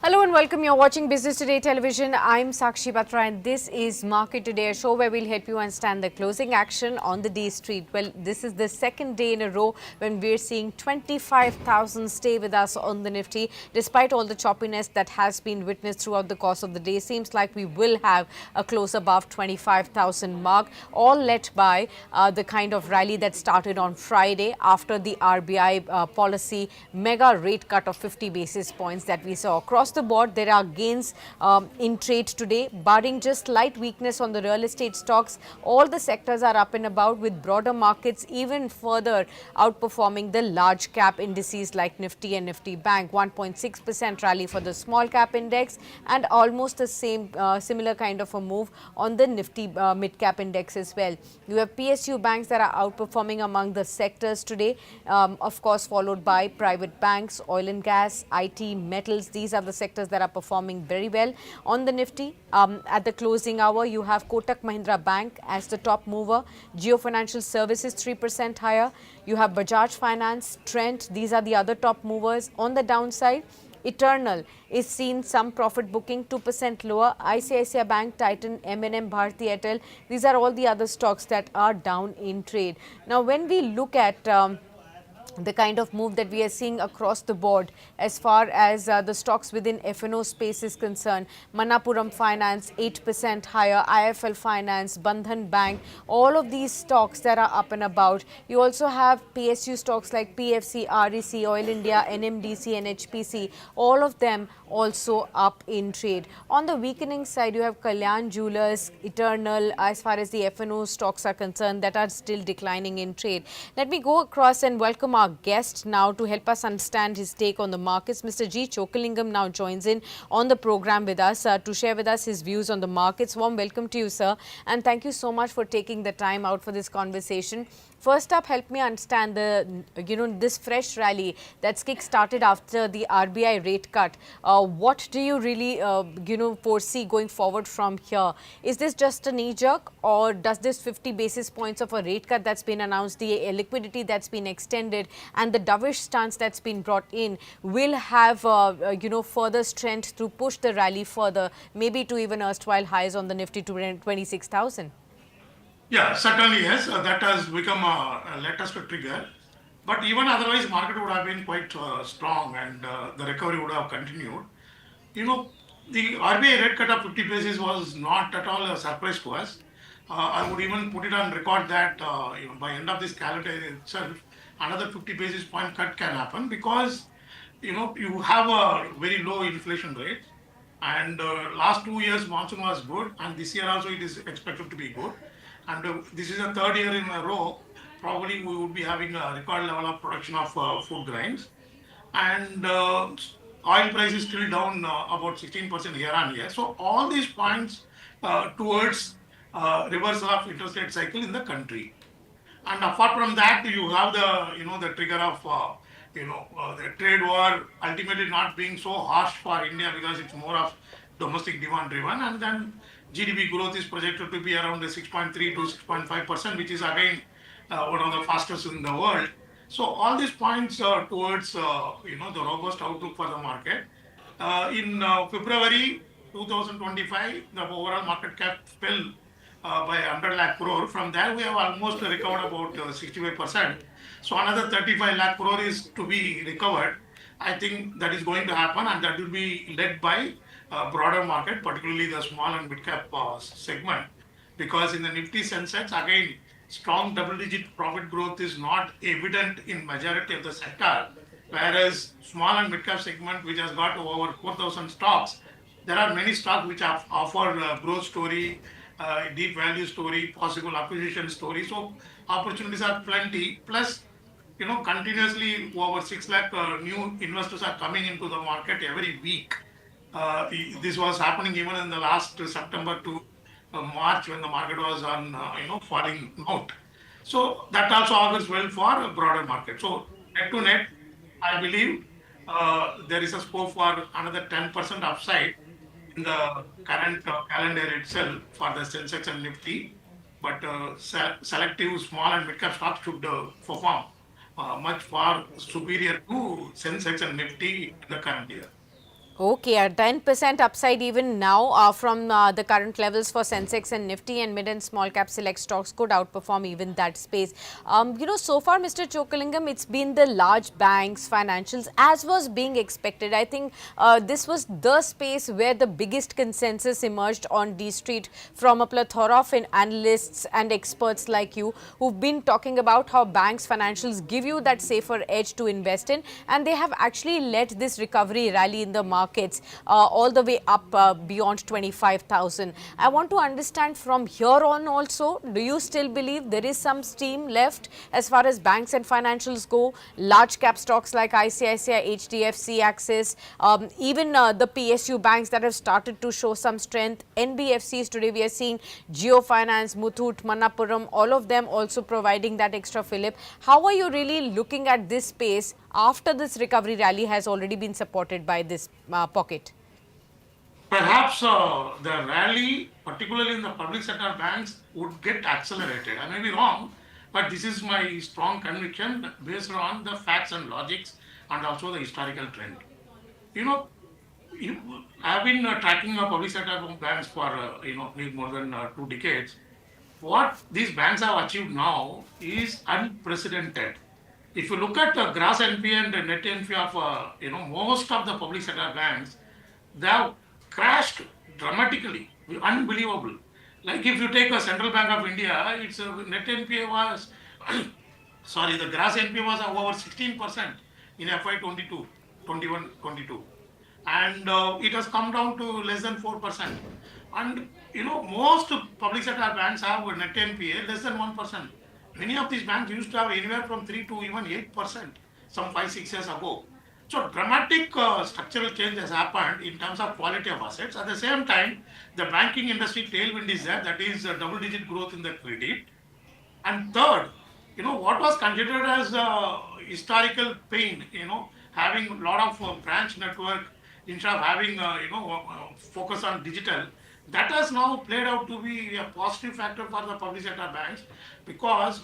Hello and welcome. You're watching Business Today Television. I'm Sakshi Batra and this is Market Today, a show where we'll help you understand the closing action on the day street. Well, this is the second day in a row when we're seeing 25,000 stay with us on the Nifty. Despite all the choppiness that has been witnessed throughout the course of the day, seems like we will have a close above 25,000 mark, all led by the kind of rally that started on Friday after the RBI policy mega rate cut of 50 basis points that we saw across the board. There are gains in trade today, barring just slight weakness on the real estate stocks. All the sectors are up and about, with broader markets even further outperforming the large cap indices like Nifty and Nifty Bank. 1.6% rally for the small cap index and almost the same similar kind of a move on the Nifty mid-cap index as well. You have PSU banks that are outperforming among the sectors today, of course followed by private banks, oil and gas, IT, metals. These are the sectors that are performing very well. On the Nifty, at the closing hour, you have Kotak Mahindra Bank as the top mover, Jio Financial Services 3% higher. You have Bajaj Finance, Trent. These are the other top movers. On the downside, Eternal is seen some profit booking, 2% lower. ICICI Bank, Titan, M&M, Bharti Airtel. These are all the other stocks that are down in trade. Now, when we look at the kind of move that we are seeing across the board as far as the stocks within F&O space is concerned, Manappuram Finance 8% higher, IFL Finance, Bandhan Bank, all of these stocks that are up and about. You also have PSU stocks like PFC, REC, Oil India, NMDC, NHPC, all of them also up in trade. On the weakening side, you have Kalyan Jewelers, Eternal, as far as the F&O stocks are concerned, that are still declining in trade. Let me go across and welcome our guest now to help us understand his take on the markets. Mr. G. Chokalingam now joins in on the program with us to share with us his views on the markets. Warm welcome to you, sir, and thank you so much for taking the time out for this conversation. First up, help me understand this fresh rally that's kick-started after the RBI rate cut. What do you really foresee going forward from here? Is this just a knee-jerk, or does this 50 basis points of a rate cut that's been announced, the liquidity that's been extended, and the dovish stance that's been brought in will have further strength to push the rally further, maybe to even erstwhile highs on the Nifty to 26,000? Yeah, certainly yes. That has become a latest trigger. But even otherwise, market would have been quite strong, and the recovery would have continued. You know, the RBI rate cut of 50 basis was not at all a surprise to us. I would even put it on record that by end of this calendar itself, another 50 basis point cut can happen, because you have a very low inflation rate, and last 2 years monsoon was good, and this year also it is expected to be good, and this is the third year in a row probably we would be having a record level of production of food grains, and oil price is still down about 16% year on year. So all these points towards reversal of interest rate cycle in the country. And apart from that, you have the trigger of the trade war ultimately not being so harsh for India, because it's more of domestic demand driven, and then GDP growth is projected to be around 6.3 to 6.5%, which is again one of the fastest in the world. So all these points towards the robust outlook for the market. In February 2025, the overall market cap fell by 100 lakh crore. From there, we have almost recovered about 65%. So another 35 lakh crore is to be recovered. I think that is going to happen, and that will be led by broader market, particularly the small and mid cap segment. Because in the Nifty Sensex, again, strong double-digit profit growth is not evident in majority of the sector, whereas small and mid cap segment, which has got over 4,000 stocks, there are many stocks which have offered growth story, deep value story, possible acquisition story. So opportunities are plenty. Plus, continuously over 6 lakh new investors are coming into the market every week. This was happening even in the last September to March, when the market was on falling out. So that also augurs well for a broader market. So net to net, I believe there is a scope for another 10% upside in the current calendar itself for the Sensex and Nifty. But selective small and mid cap stocks should perform much far superior to Sensex and Nifty in the current year. Okay, a 10% upside even now from the current levels for Sensex and Nifty, and mid and small cap select stocks could outperform even that space. So far, Mr. Chokalingam, it's been the large banks, financials, as was being expected. I think this was the space where the biggest consensus emerged on D Street from a plethora of analysts and experts like you who've been talking about how banks, financials give you that safer edge to invest in, and they have actually led this recovery rally in the markets all the way up beyond 25,000. I want to understand from here on also, do you still believe there is some steam left as far as banks and financials go? Large cap stocks like ICICI, HDFC, Axis, even the PSU banks that have started to show some strength. NBFCs today we are seeing Geo Finance, Muthoot, Manappuram, all of them also providing that extra fillip. How are you really looking at this space after this recovery rally has already been supported by this pocket? Perhaps the rally, particularly in the public sector banks, would get accelerated. I may be wrong, but this is my strong conviction based on the facts and logics and also the historical trend. You know, I've been tracking public sector banks for more than 2 decades. What these banks have achieved now is unprecedented. If you look at the gross NPA and the net NPA of most of the public sector banks, they have crashed dramatically, unbelievable. Like if you take a Central Bank of India, its net NPA was sorry, the gross NPA was over 16% in FY 22, 21, 22, and it has come down to less than 4%. And most public sector banks have a net NPA less than 1%. Many of these banks used to have anywhere from 3 to even 8% some 5, 6 years ago. So dramatic structural change has happened in terms of quality of assets. At the same time, the banking industry tailwind is there, that is double-digit growth in the credit. And third, what was considered as historical pain, having a lot of branch network instead of having, focus on digital, that has now played out to be a positive factor for the public sector banks, because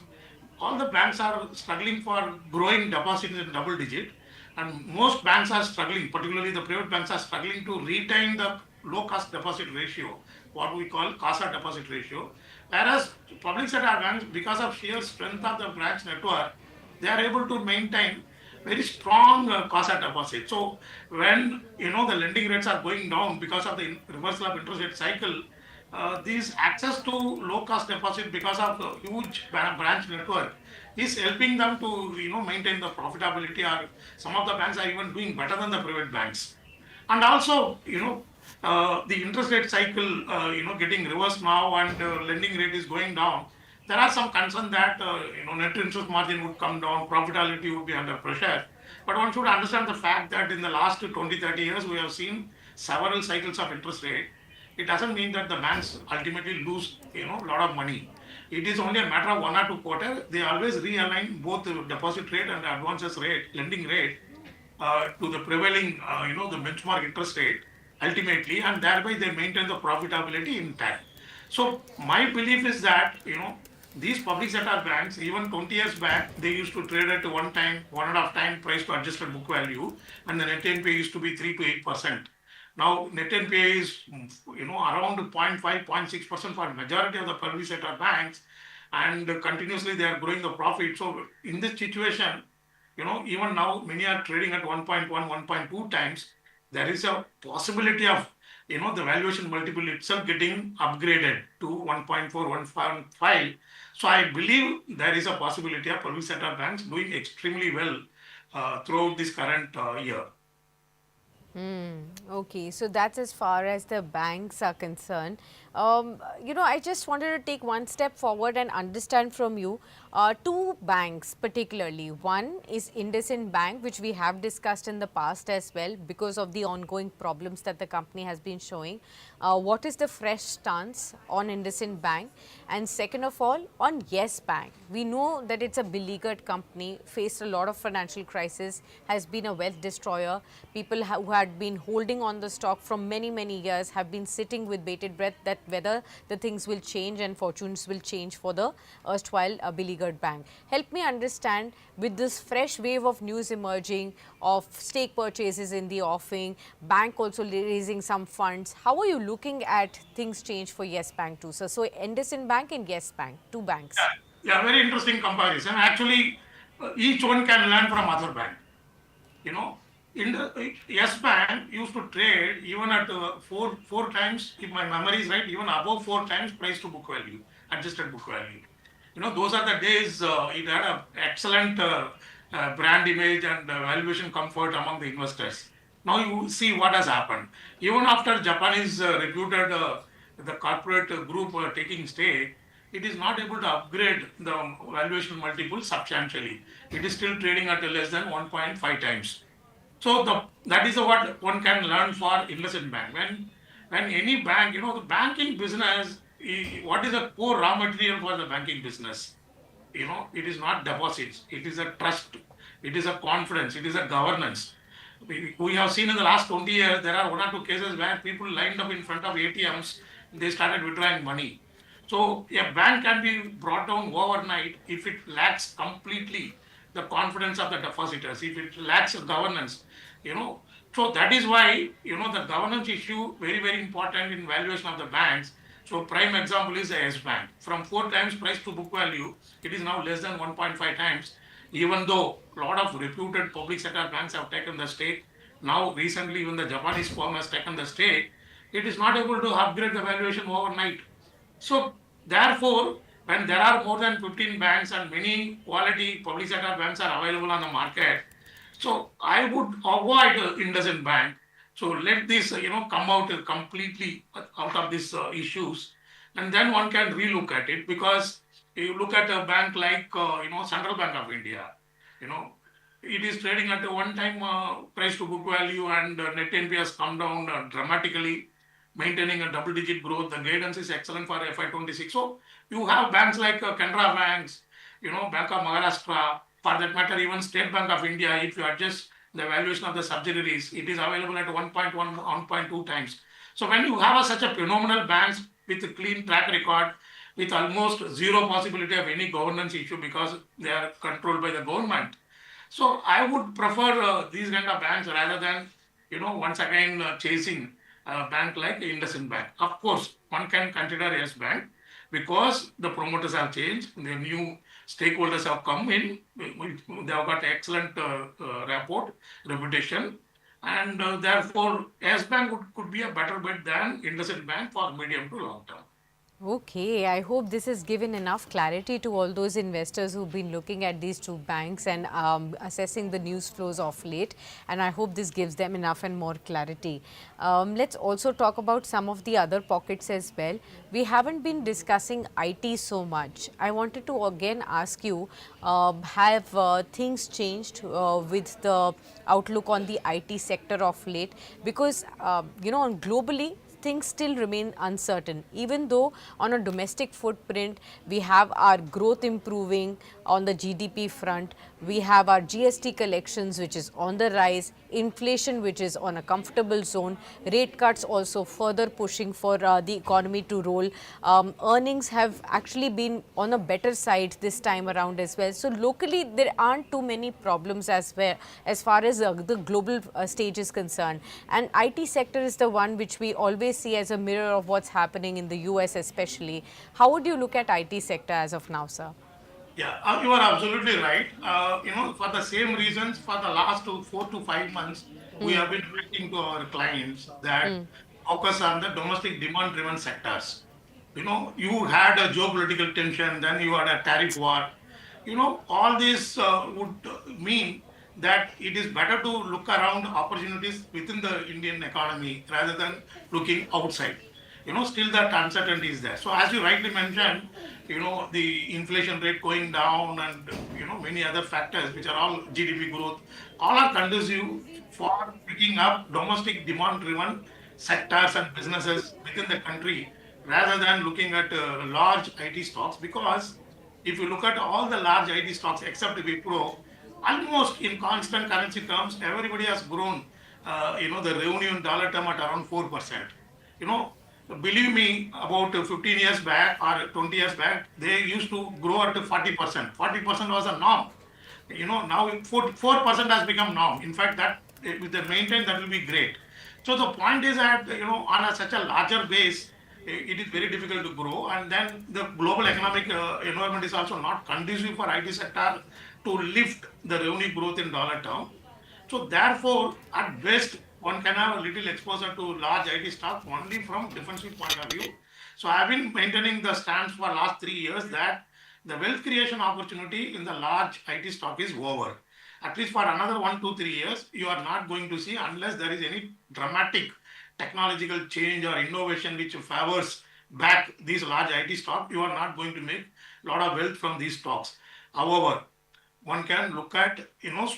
all the banks are struggling for growing deposits in double digit, and most banks are struggling, particularly the private banks are struggling to retain the low cost deposit ratio, what we call CASA deposit ratio. Whereas public sector banks, because of sheer strength of the branch network, they are able to maintain very strong CASA deposit. So when the lending rates are going down because of the reversal of interest rate cycle, these access to low cost deposit because of the huge branch network is helping them to maintain the profitability, or some of the banks are even doing better than the private banks. And also the interest rate cycle getting reversed now, and lending rate is going down. There are some concern that net interest margin would come down, profitability would be under pressure. But one should understand the fact that in the last 20, 30 years we have seen several cycles of interest rate. It doesn't mean that the banks ultimately lose a lot of money. It is only a matter of 1 or 2 quarters. They always realign both the deposit rate and the advances rate, lending rate, to the prevailing, the benchmark interest rate ultimately, and thereby they maintain the profitability intact. So my belief is that these public sector banks, even 20 years back, they used to trade at 1.5 time price to adjusted book value, and the net NPA used to be 3 to 8%. Now net NPA is around 0.5, 0.6% for majority of the public sector banks, and continuously they are growing the profit. So in this situation, even now many are trading at 1.1, 1.2 times. There is a possibility of the valuation multiple itself getting upgraded to 1.4, 1.5. So I believe there is a possibility of public sector banks doing extremely well throughout this current year. Okay, so that's as far as the banks are concerned. I just wanted to take one step forward and understand from you two banks particularly. One is IndusInd Bank, which we have discussed in the past as well because of the ongoing problems that the company has been showing. What is the fresh stance on IndusInd Bank? And second of all, on Yes Bank. We know that it's a beleaguered company, faced a lot of financial crisis, has been a wealth destroyer. People who had been holding on the stock from many, many years have been sitting with bated breath that that whether the things will change and fortunes will change for the erstwhile beleaguered bank. Help me understand, with this fresh wave of news emerging of stake purchases in the offing, bank also raising some funds, how are you looking at things change for Yes Bank too, sir? So IndusInd Bank and Yes Bank, two banks. Yeah, yeah, very interesting comparison. Actually, each one can learn from other bank. You know, in the Yes Bank used to trade even at four times, if my memory is right, even above four times price to book value, adjusted book value. Those are the days it had a excellent brand image and valuation comfort among the investors. Now you see what has happened. Even after Japanese reputed the corporate group taking stake, it is not able to upgrade the valuation multiple substantially. It is still trading at less than 1.5 times. So that is what one can learn for investment bank. When any bank, the banking business, what is the core raw material for the banking business? It is not deposits, it is a trust, it is a confidence, it is a governance. We have seen in the last 20 years there are one or two cases where people lined up in front of ATMs, they started withdrawing money. So a bank can be brought down overnight if it lacks completely the confidence of the depositors, if it lacks governance. you know so that is why the governance issue very, very important in valuation of the banks. So prime example is the S Bank. From 4 times price to book value, it is now less than 1.5 times, even though a lot of reputed public sector banks have taken the stake. Now recently even the Japanese firm has taken the stake. It is not able to upgrade the valuation overnight. So therefore, when there are more than 15 banks and many quality public sector banks are available on the market, so I would avoid IndusInd Bank. So let this, come out completely out of these issues, and then one can relook at it. Because you look at a bank like, Central Bank of India, you know, it is trading at a one-time price to book value, and net NP has come down dramatically, maintaining a double-digit growth. The guidance is excellent for FY26. So you have banks like Canara Banks, Bank of Maharashtra, for that matter, even State Bank of India. If you adjust the valuation of the subsidiaries, it is available at 1.1, 1.2 times. So when you have such a phenomenal banks with a clean track record, with almost zero possibility of any governance issue because they are controlled by the government, so I would prefer these kind of banks rather than, once again chasing a bank like IndusInd Bank. Of course, one can consider Yes Bank because the promoters have changed, the new stakeholders have come in, they have got excellent reputation, and therefore Yes Bank could be a better bet than IndusInd Bank for medium to long term. Okay, I hope this has given enough clarity to all those investors who've been looking at these two banks and assessing the news flows of late. And I hope this gives them enough and more clarity. Let's also talk about some of the other pockets as well. We haven't been discussing IT so much. I wanted to again ask you, have things changed with the outlook on the IT sector of late? Because, globally, things still remain uncertain. Even though on a domestic footprint, we have our growth improving on the GDP front, we have our GST collections which is on the rise, inflation which is on a comfortable zone, rate cuts also further pushing for the economy to roll. Earnings have actually been on a better side this time around as well. So locally, there aren't too many problems as well as far as the global stage is concerned. And IT sector is the one which we always see as a mirror of what's happening in the US especially. How would you look at IT sector as of now, sir? Yeah, you are absolutely right. For the same reasons, for the last 4 to 5 months, we have been writing to our clients that focus on the domestic demand-driven sectors. You had a geopolitical tension, then you had a tariff war. All this would mean that it is better to look around opportunities within the Indian economy rather than looking outside. Still that uncertainty is there. So as you rightly mentioned, the inflation rate going down and, many other factors, which are all GDP growth, all are conducive for picking up domestic demand driven sectors and businesses within the country rather than looking at large IT stocks. Because if you look at all the large IT stocks except Wipro, almost in constant currency terms, everybody has grown, the revenue in dollar term at around 4%. You know, Believe me, about 15 years back or 20 years back, they used to grow at 40%. 40% was a norm. Now 4% has become norm. In fact, that with the maintain, that will be great. So the point is that on such a larger base, it is very difficult to grow, and then the global economic environment is also not conducive for IT sector to lift the revenue growth in dollar term. So therefore, at best, one can have a little exposure to large IT stock only from defensive point of view. So I've been maintaining the stance for last 3 years that the wealth creation opportunity in the large IT stock is over. At least for another 1, 2, 3 years, you are not going to see unless there is any dramatic technological change or innovation which favors back these large IT stocks. You are not going to make a lot of wealth from these stocks. However, one can look at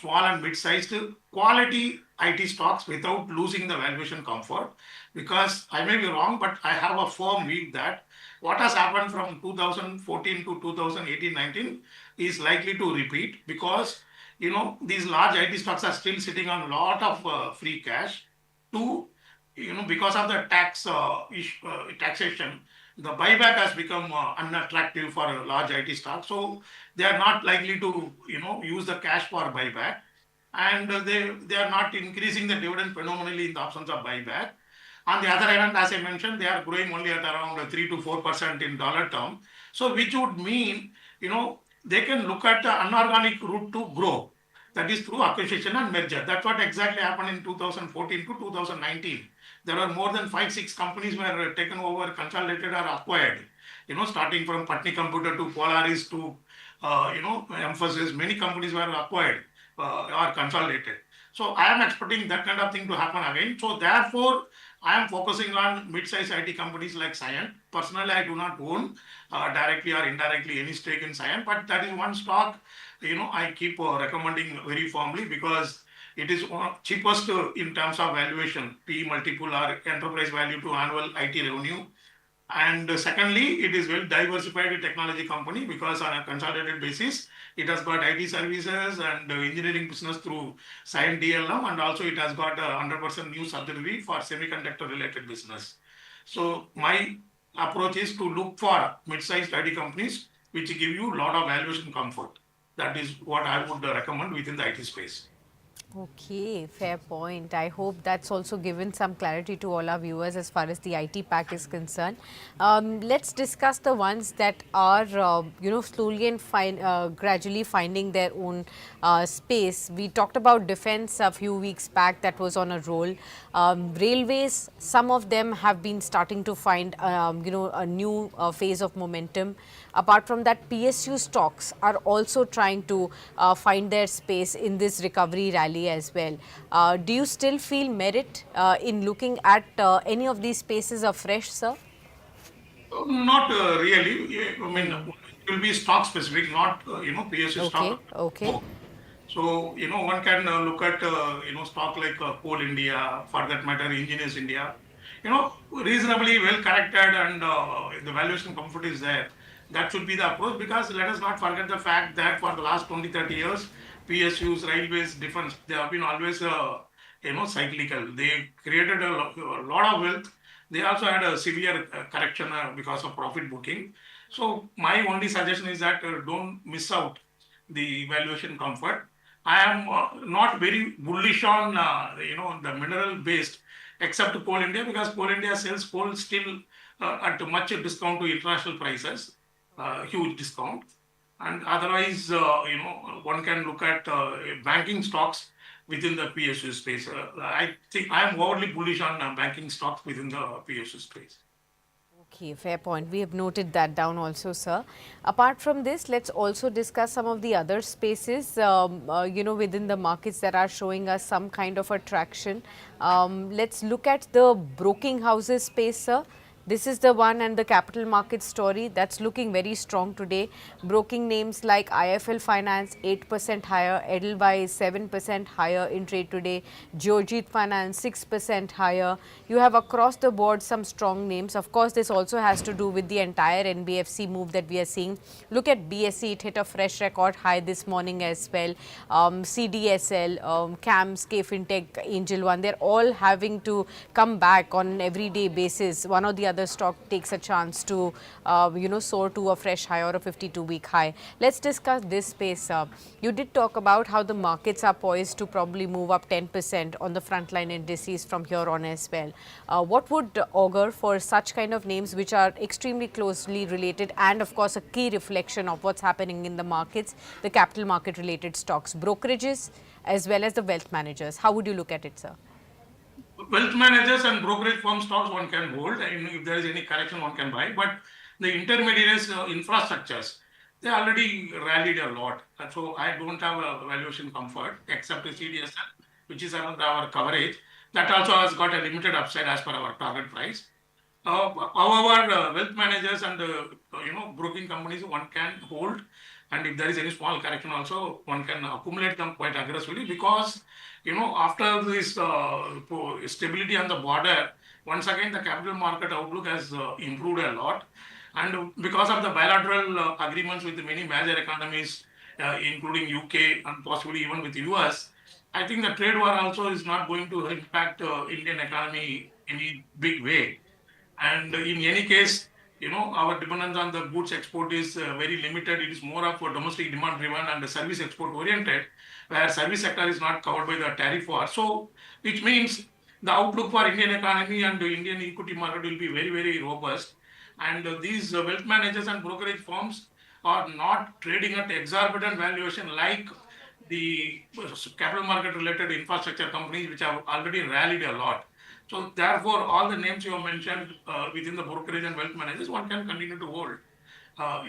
small and mid-sized quality IT stocks without losing the valuation comfort, because I may be wrong, but I have a firm view that what has happened from 2014 to 2018-19 is likely to repeat, because these large IT stocks are still sitting on a lot of free cash. Two, because of the taxation, the buyback has become unattractive for a large IT stock. So they are not likely to use the cash for buyback, and they are not increasing the dividend phenomenally in the absence of buyback. On the other hand, as I mentioned, they are growing only at around 3 to 4% in dollar term. So which would mean they can look at the unorganic route to grow. That is through acquisition and merger. That's what exactly happened in 2014 to 2019. There were more than 5, 6 companies were taken over, consolidated, or acquired. Starting from Patni Computer to Polaris to Emphasis, many companies were acquired or consolidated. So I am expecting that kind of thing to happen again. So therefore, I am focusing on mid-sized IT companies like Cyient. Personally, I do not own directly or indirectly any stake in Cyient, but that is one stock I keep recommending very firmly, because it is cheapest in terms of valuation, P multiple or enterprise value to annual IT revenue. And secondly, it is well diversified technology company, because on a consolidated basis, it has got IT services and engineering business through Cyient DLM, and also it has got a 100% new subsidiary for semiconductor related business. So my approach is to look for mid-sized IT companies which give you a lot of valuation comfort. That is what I would recommend within the IT space. Okay, fair point. I hope that's also given some clarity to all our viewers as far as the IT pack is concerned. Let's discuss the ones that are, slowly and gradually finding their own space. We talked about defense a few weeks back, that was on a roll. Railways, some of them have been starting to find, a new phase of momentum. Apart from that, PSU stocks are also trying to find their space in this recovery rally as well. Do you still feel merit in looking at any of these spaces afresh, sir? Not really. I mean, it will be stock specific, not PSU Okay, stock. okay. So one can look at stock like Coal India, for that matter, Engineers India. Reasonably well corrected, and the valuation comfort is there. That should be the approach, because let us not forget the fact that for the last 20, 30 years, PSUs, railways, defense, they have been always cyclical. They created a lot of wealth. They also had a severe correction because of profit booking. So my only suggestion is that don't miss out the valuation comfort. I am not very bullish on the mineral based, except Coal India, because Coal India sells coal still at much discount to international prices, huge discount. And otherwise, one can look at banking stocks within the PSU space. I think I am overly bullish on banking stocks within the PSU space. Okay, fair point. We have noted that down also, sir. Apart from this, let's also discuss some of the other spaces, within the markets that are showing us some kind of attraction. Let's look at the broking houses space, sir. This is the one, and the capital market story that's looking very strong today. Broking names like IFL Finance 8% higher, Edelweiss 7% higher in trade today, Georgette Finance 6% higher. You have across the board some strong names. Of course, this also has to do with the entire NBFC move that we are seeing. Look at BSE, it hit a fresh record high this morning as well. CDSL, CAMS, K Fintech, Angel One, they're all having to come back on an everyday basis. One or the other stock takes a chance to, soar to a fresh high or a 52-week high. Let's discuss this space. You did talk about how the markets are poised to probably move up 10% on the frontline indices from here on as well. What would augur for such kind of names which are extremely closely related and of course a key reflection of what's happening in the markets, the capital market related stocks, brokerages as well as the wealth managers? How would you look at it, sir? Wealth managers and brokerage firm stocks one can hold, and if there is any correction, one can buy. But the intermediaries, infrastructures, they already rallied a lot. And so I don't have a valuation comfort except the CDSL, which is around our coverage. That also has got a limited upside as per our target price. However, wealth managers and broking companies one can hold, and if there is any small correction also one can accumulate them quite aggressively, because after this stability on the border, once again the capital market outlook has improved a lot, and because of the bilateral agreements with many major economies, including UK and possibly even with US, I think the trade war also is not going to impact Indian economy in a big way. And in any case, our dependence on the goods export is very limited. It is more of a domestic demand driven and service export oriented, where service sector is not covered by the tariff war. So, which means the outlook for Indian economy and the Indian equity market will be very, very robust. And these wealth managers and brokerage firms are not trading at exorbitant valuation like the capital market related infrastructure companies, which have already rallied a lot. So therefore, all the names you have mentioned within the brokerage and wealth managers, one can continue to hold.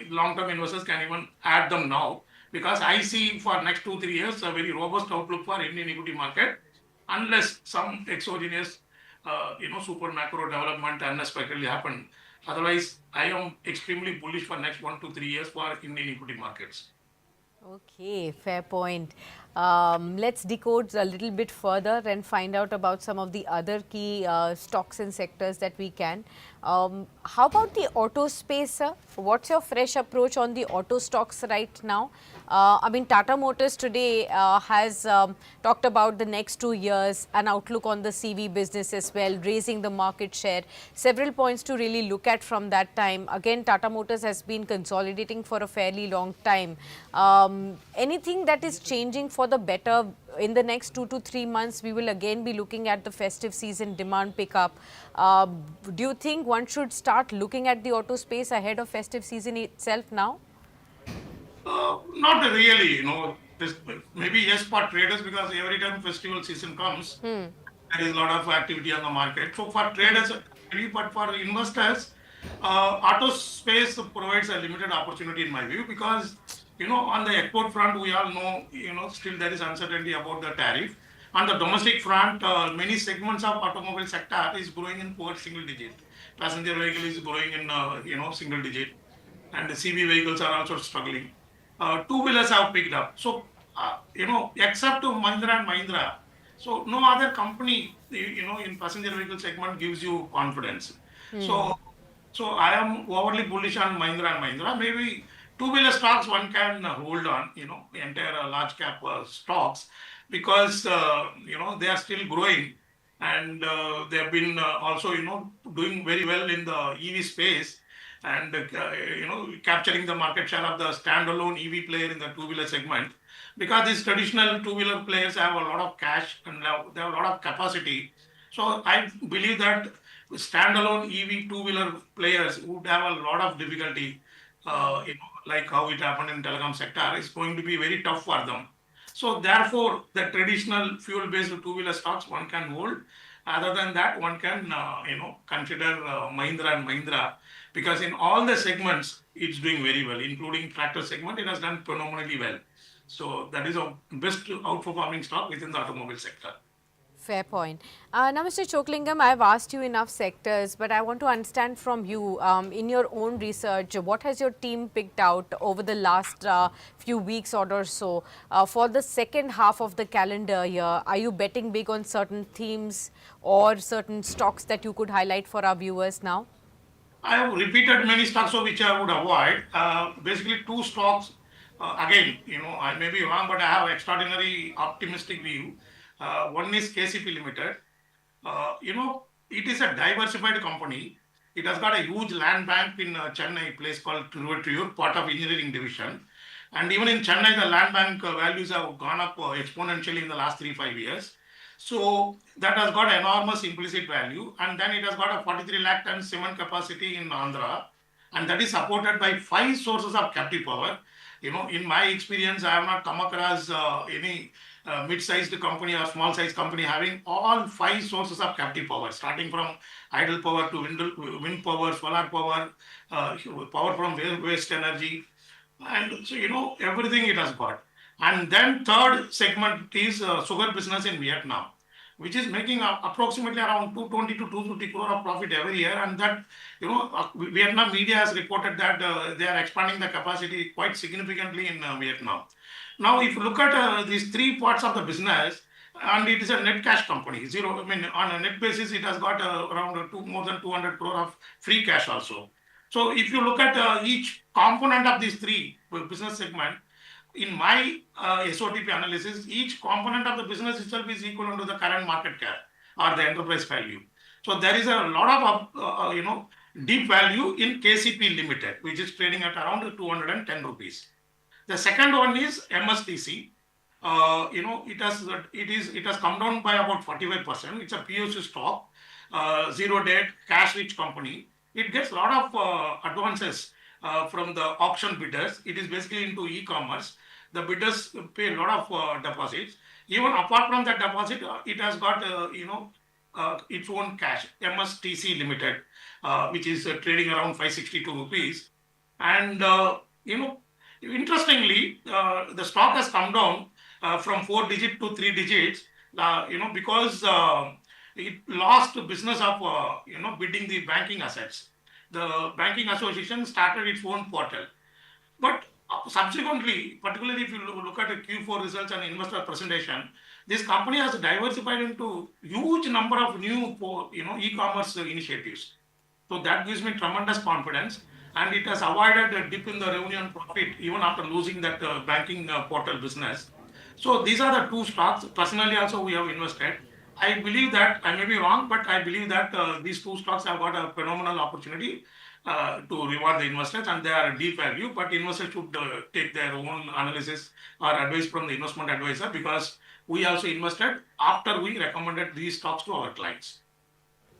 Long-term investors can even add them now, because I see for next 2 3 years a very robust outlook for Indian equity market, unless some exogenous, super macro development unexpectedly happen. Otherwise, I am extremely bullish for next 1 to 3 years for Indian equity markets. Okay, fair point. Let's decode a little bit further and find out about some of the other key stocks and sectors that we can. How about the auto space, sir? What's your fresh approach on the auto stocks right now? I mean, Tata Motors today has talked about the next 2 years, an outlook on the CV business as well, raising the market share. Several points to really look at from that time. Again, Tata Motors has been consolidating for a fairly long time. Anything that is changing for the better in the next 2 to 3 months? We will again be looking at the festive season demand pickup. Do you think one should start looking at the auto space ahead of festive season itself now? Not really, this, maybe yes for traders, because every time festival season comes, there is a lot of activity on the market. So for traders, maybe, but for investors, auto space provides a limited opportunity in my view, because on the export front we all know, still there is uncertainty about the tariff. On the domestic front, many segments of automobile sector is growing in poor single digit. Passenger vehicle is growing in single digit, and the CV vehicles are also struggling. Two-wheelers have picked up. So, except to Mahindra and Mahindra, so no other company, in passenger vehicle segment gives you confidence. So, so I am overly bullish on Mahindra and Mahindra. Maybe two-wheeler stocks one can hold on, entire large cap stocks, because they are still growing, and they have been also doing very well in the EV space, and capturing the market share of the standalone EV player in the two-wheeler segment, because these traditional two-wheeler players have a lot of cash and they have a lot of capacity. So I believe that standalone EV two-wheeler players would have a lot of difficulty, like how it happened in telecom sector, is going to be very tough for them. So therefore, the traditional fuel-based two-wheeler stocks one can hold. Other than that, one can consider Mahindra and Mahindra, because in all the segments it's doing very well, including tractor segment. It has done phenomenally well. So that is a best outperforming stock within the automobile sector. Fair point. Now, Mr. Choklingam, I've asked you enough sectors, but I want to understand from you, in your own research, what has your team picked out over the last few weeks or so for the second half of the calendar year? Are you betting big on certain themes or certain stocks that you could highlight for our viewers now? I have repeated many stocks which I would avoid. Basically, two stocks. Again, I may be wrong, but I have extraordinary optimistic view. One is KCP Limited. It is a diversified company. It has got a huge land bank in Chennai, a place called Tiruvattiur, part of engineering division. And even in Chennai, the land bank values have gone up exponentially in the last 3 5 years. So that has got enormous implicit value. And then it has got a 43 lakh ton cement capacity in Andhra. And that is supported by 5 sources of captive power. In my experience, I have not come across any mid-sized company or small-sized company having all 5 sources of captive power, starting from idle power to wind power, solar power, power from waste energy, and so everything it has got. And then third segment is sugar business in Vietnam, which is making approximately around 220 to 250 crore of profit every year. And that Vietnam media has reported that they are expanding the capacity quite significantly in Vietnam. Now, if you look at these three parts of the business, and it is a net cash company, zero. I mean, on a net basis, it has got around more than 200 crore of free cash also. So, if you look at each component of these three business segment, in my SOTP analysis, each component of the business itself is equal to the current market cap or the enterprise value. So there is a lot of deep value in KCP Limited, which is trading at around 210 rupees. The second one is MSTC. It has come down by about 45%. It's a PSU stock, zero debt, cash rich company. It gets a lot of advances from the auction bidders. It is basically into e-commerce. The bidders pay a lot of deposits. Even apart from that deposit, it has got its own cash, MSTC Limited, which is trading around 562 rupees. And interestingly, the stock has come down from 4 digit to 3 digits, because it lost business of bidding the banking assets. The banking association started its own portal, but subsequently, particularly if you look at the Q4 results and investor presentation, this company has diversified into huge number of new e-commerce initiatives. So that gives me tremendous confidence, and it has avoided a dip in the revenue and profit even after losing that banking portal business. So these are the two stocks. Personally, also we have invested. I believe that, I may be wrong, but I believe that these two stocks have got a phenomenal opportunity to reward the investors, and they are deep value. But investors should take their own analysis or advice from the investment advisor, because we also invested after we recommended these stocks to our clients.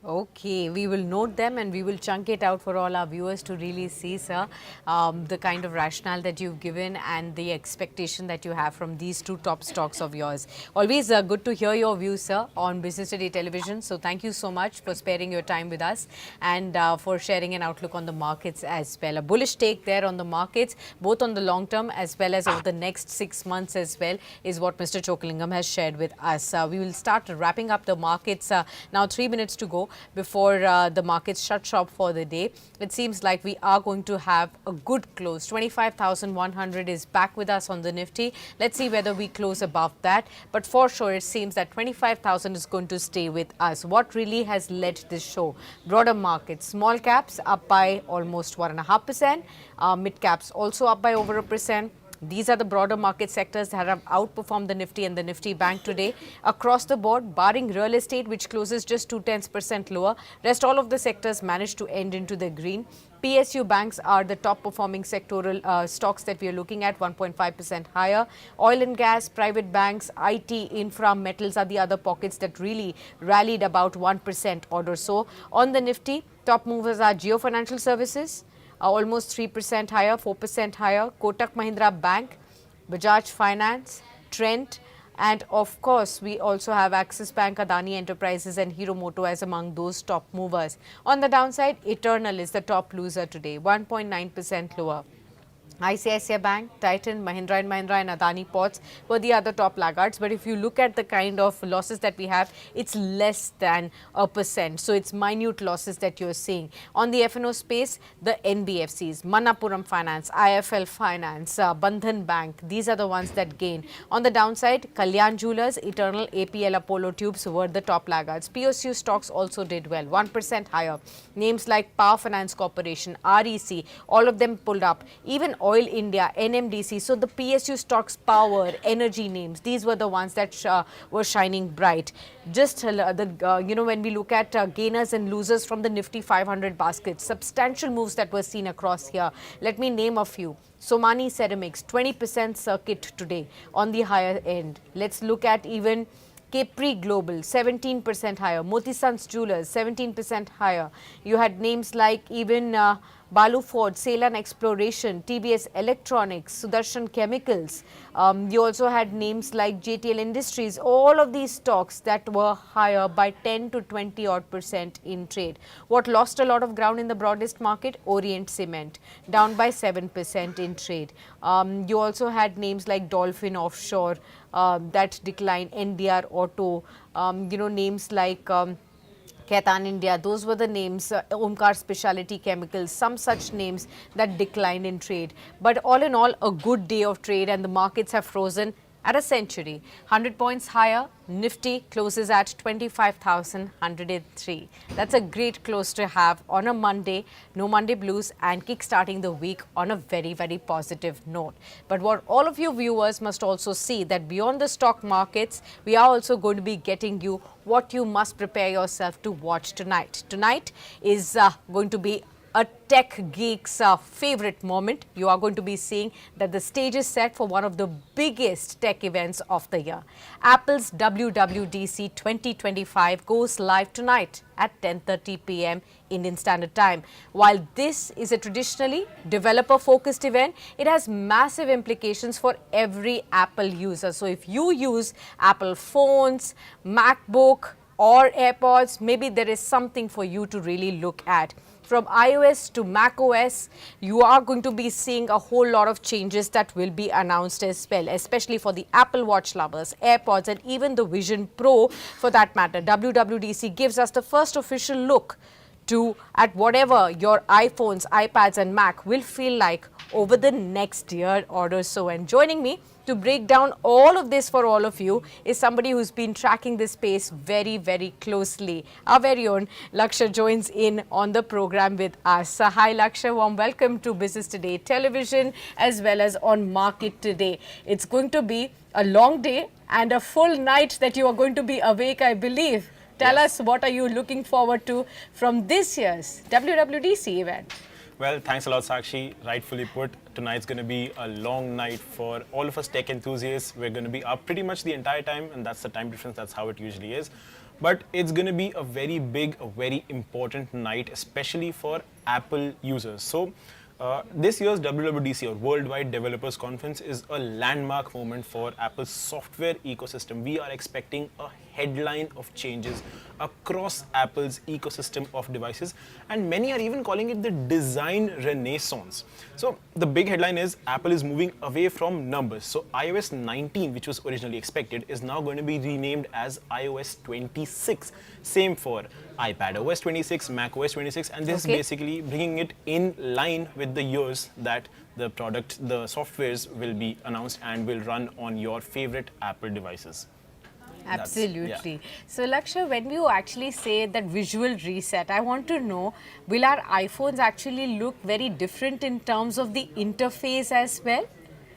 Okay, we will note them and we will chunk it out for all our viewers to really see, sir, the kind of rationale that you've given and the expectation that you have from these two top stocks of yours. Always good to hear your views, sir, on Business Today Television. So thank you so much for sparing your time with us and for sharing an outlook on the markets as well. A bullish take there on the markets, both on the long term as well as over the next 6 months as well, is what Mr. Chokalingam has shared with us. We will start wrapping up the markets now. 3 minutes to go before the markets shut shop for the day. It seems like we are going to have a good close. 25,100 is back with us on the Nifty. Let's see whether we close above that. But for sure, it seems that 25,000 is going to stay with us. What really has led this show? Broader markets. Small caps up by almost 1.5%. Mid caps also up by over 1%. These are the broader market sectors that have outperformed the Nifty and the Nifty Bank today. Across the board, barring real estate, which closes just 0.2% lower, rest all of the sectors managed to end into the green. PSU banks are the top performing sectoral stocks that we are looking at, 1.5% higher. Oil and gas, private banks, IT, infra, metals are the other pockets that really rallied about 1% or so. On the Nifty, top movers are Geo Financial Services, almost 3% higher, 4% higher. Kotak Mahindra Bank, Bajaj Finance, Trent, and of course, we also have Axis Bank, Adani Enterprises and Hero Moto as among those top movers. On the downside, Eternal is the top loser today, 1.9% lower. ICICI Bank, Titan, Mahindra & Mahindra and Adani Ports were the other top laggards. But if you look at the kind of losses that we have, it's less than 1%. So it's minute losses that you're seeing. On the F&O space, the NBFCs, Manappuram Finance, IFL Finance, Bandhan Bank, these are the ones that gain. On the downside, Kalyan Jewelers, Eternal, APL, Apollo Tubes were the top laggards. PSU stocks also did well, 1% higher. Names like Power Finance Corporation, REC, all of them pulled up. Even Oil India, NMDC. So the PSU stocks, power, energy names, these were the ones that were shining bright. Just when we look at gainers and losers from the Nifty 500 basket, substantial moves that were seen across here. Let me name a few. Somani Ceramics, 20% circuit today on the higher end. Let's look at even Capri Global, 17% higher. Motisans Jewelers, 17% higher. You had names like even Balu Ford, Ceylon Exploration, TBS Electronics, Sudarshan Chemicals. You also had names like JTL Industries. All of these stocks that were higher by 10 to 20 odd percent in trade. What lost a lot of ground in the broadest market? Orient Cement, down by 7% in trade. You also had names like Dolphin Offshore that declined, NDR Auto, names like Ketan India, those were the names, Omkar Specialty Chemicals, some such names that declined in trade. But all in all, a good day of trade, and the markets have frozen at a century. 100 points higher, Nifty closes at 25,103. That's a great close to have on a Monday, no Monday blues, and kick-starting the week on a very, very positive note. But what all of you viewers must also see that beyond the stock markets, we are also going to be getting you what you must prepare yourself to watch tonight. Tonight is going to be a tech geek's favorite moment. You are going to be seeing that the stage is set for one of the biggest tech events of the year. Apple's WWDC 2025 goes live tonight at 10:30 p.m. Indian Standard Time. While this is a traditionally developer-focused event, it has massive implications for every Apple user. So if you use Apple phones, MacBook or AirPods, maybe there is something for you to really look at. From iOS to macOS, you are going to be seeing a whole lot of changes that will be announced as well, especially for the Apple Watch lovers, AirPods, and even the Vision Pro for that matter. WWDC gives us the first official look at whatever your iPhones, iPads and Mac will feel like over the next year or so. And joining me to break down all of this for all of you is somebody who's been tracking this space very, very closely. Our very own Laksha joins in on the program with us. Hi Laksha, warm welcome to Business Today Television as well as on Market Today. It's going to be a long day and a full night that you are going to be awake, I believe. Tell us, what are you looking forward to from this year's WWDC event? Well, thanks a lot, Sakshi. Rightfully put, tonight's going to be a long night for all of us tech enthusiasts. We're going to be up pretty much the entire time, and that's the time difference. That's how it usually is. But it's going to be a very big, a very important night, especially for Apple users. So this year's WWDC, or Worldwide Developers Conference, is a landmark moment for Apple's software ecosystem. We are expecting a headline of changes across Apple's ecosystem of devices, and many are even calling it the design renaissance. So the big headline is Apple is moving away from numbers. So iOS 19, which was originally expected, is now going to be renamed as iOS 26. Same for iPadOS 26, macOS 26, and this is basically bringing it in line with the years that the softwares will be announced and will run on your favorite Apple devices. Absolutely. So Laksha, when you actually say that visual reset, I want to know, will our iPhones actually look very different in terms of the interface as well?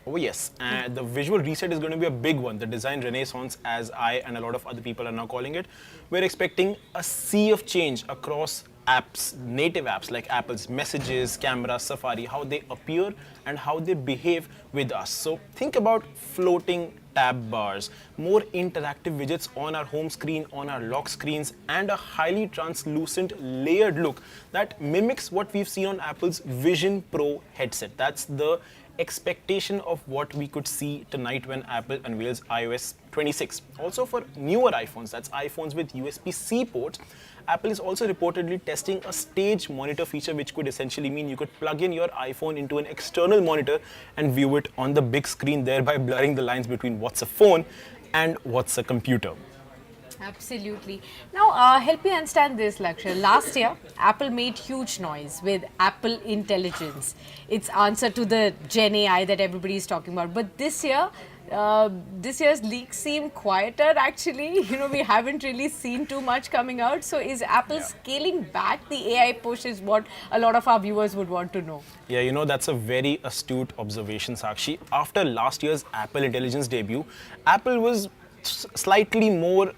Oh yes, and the visual reset is going to be a big one, the design renaissance, as I and a lot of other people are now calling it. We're expecting a sea of change across apps, native apps like Apple's Messages, Camera, Safari, how they appear and how they behave with us. So think about floating tab bars, more interactive widgets on our home screen, on our lock screens, and a highly translucent layered look that mimics what we've seen on Apple's Vision Pro headset. That's the expectation of what we could see tonight when Apple unveils iOS 26. Also for newer iPhones, that's iPhones with USB-C ports, Apple is also reportedly testing a stage monitor feature, which could essentially mean you could plug in your iPhone into an external monitor and view it on the big screen, thereby blurring the lines between what's a phone and what's a computer. Absolutely. Now, help me understand this, Laksha. Last year, Apple made huge noise with Apple Intelligence, its answer to the Gen AI that everybody is talking about. But this year, This year's leaks seem quieter actually. We haven't really seen too much coming out. So is Apple scaling back the AI push is what a lot of our viewers would want to know. Yeah, that's a very astute observation, Sakshi. After last year's Apple Intelligence debut, Apple was slightly more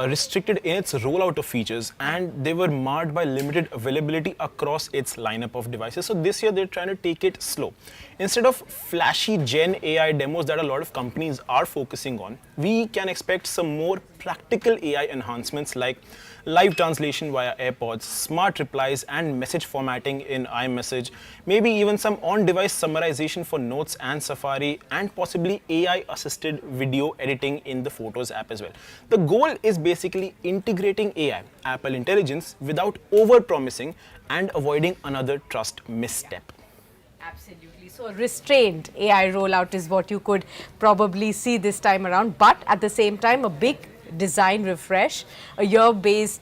restricted in its rollout of features, and they were marred by limited availability across its lineup of devices. So this year they're trying to take it slow. Instead of flashy Gen AI demos that a lot of companies are focusing on, we can expect some more practical AI enhancements like live translation via AirPods, smart replies and message formatting in iMessage, maybe even some on-device summarization for Notes and Safari, and possibly AI-assisted video editing in the Photos app as well. The goal is basically integrating AI, Apple Intelligence, without over-promising and avoiding another trust misstep. Absolutely. So a restrained AI rollout is what you could probably see this time around, but at the same time, a big design refresh, a year-based,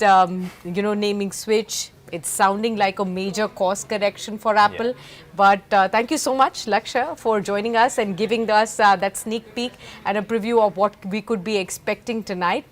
naming switch. It's sounding like a major course correction for Apple. But thank you so much, Laksha, for joining us and giving us that sneak peek and a preview of what we could be expecting tonight.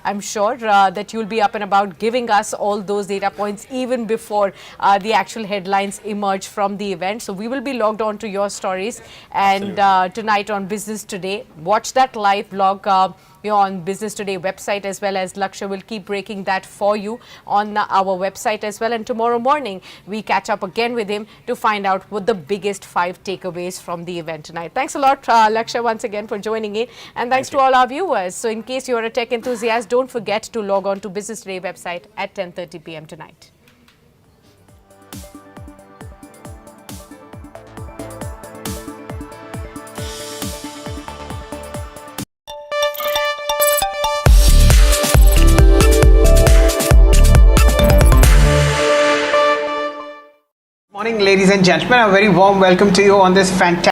I'm sure that you'll be up and about giving us all those data points even before the actual headlines emerge from the event. So we will be logged on to your stories. And tonight on Business Today, watch that live vlog on Business Today website, as well as Laksha will keep breaking that for you on our website as well. And tomorrow morning, we catch up again with him to find out what the biggest 5 takeaways from the event tonight. Thanks a lot, Laksha, once again for joining in. And thanks to all our viewers. So in case you're a tech enthusiast, don't forget to log on to Business Today website at 10:30 p.m. tonight. Morning, ladies and gentlemen. A very warm welcome to you on this fantastic